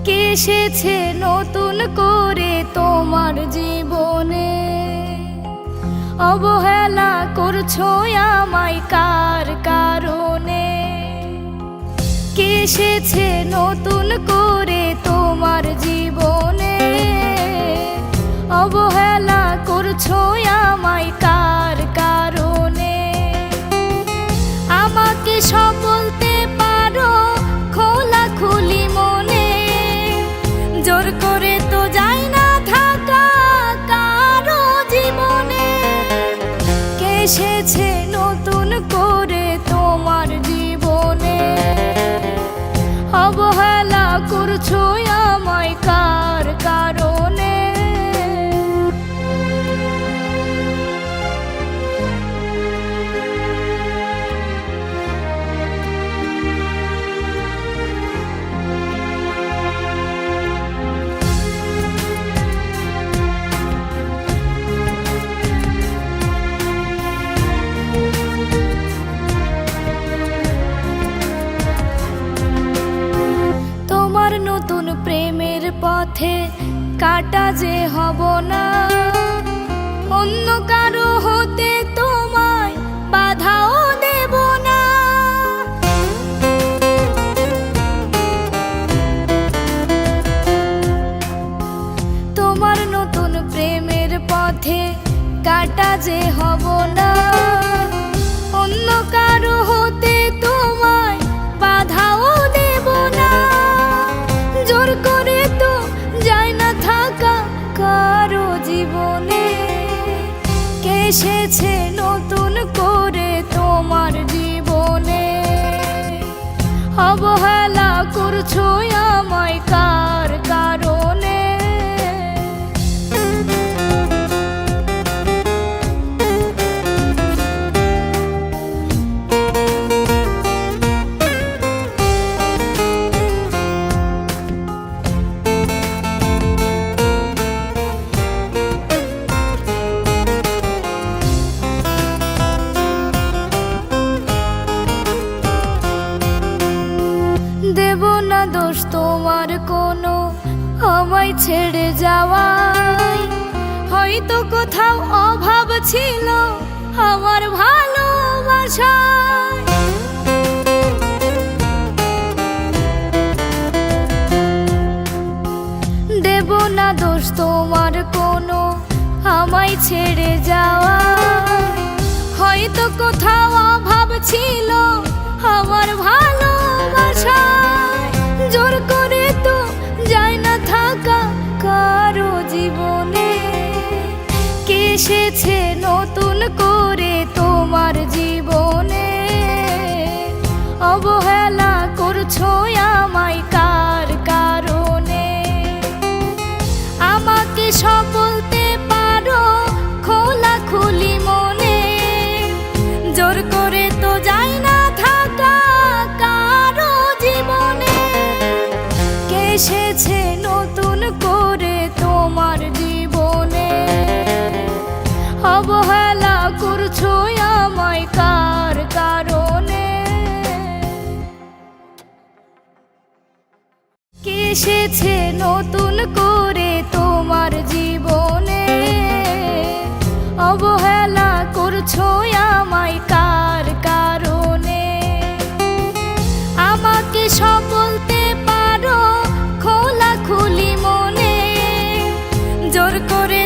কে এসেছে নতুন করে তোমার জীবনে? অবহেলা করছো আমায় কার কারণে? কে এসেছে নতুন করে তোমার জীবনে? অবহেলা করছো আমায় কার কারণে? আমাকে সব বলতে পারো খোলাখুলি মনে, জোর করে তো যায় না থাকা কারো জীবনে। কে এসেছে নতুন করে তোমার জীবনে? অবহেলা করছো আমায় কার কারণে? তোমার নতুন প্রেমের পথে কাটা যে হব না, অন্য কারো হতে তোমায় বাধাও দেব না। তোমার নতুন প্রেমের পথে কাটা যে হব না, অন্য কারো হতে তোমায় বাধাও দেব না। জোর করে তো যায় না থাকা কারো জীবনে। কে এসেছে নতুন করে তোমার জীবনে? অবহেলা করছো আমায় কার কারণে? দেব না দোষ তোমার কোনো আমায় ছেড়ে যাওয়ায়, হয়তো কোথাও অভাব ছিল আমার ভালোবাসায়। দেব না দোষ তোমার কোনো আমায় ছেড়ে যাওয়ায়, হয়তো কোথাও অভাব ছিল আমার ভালোবাসায়। জোর করে তো যায় না থাকা কারো জীবনে। কে এসেছে নতুন করে তোমার জীবনে? অবহেলা করছো আমায় কার কারণে? আমাকে সব বলতে পারো খোলাখুলি মনে, জোর করে তো যায় না থাকা কারো জীবনে। কে এসেছে নতুন করে তোমার জীবনে? অবহেলা করছো আমায় কার কারণে? কে এসেছে নতুন করে তোমার জীবনে? অবহেলা করছো আমায় কার কারণে? আমাকে সব বলতে পারো খোলাখুলি মনে, জোর করে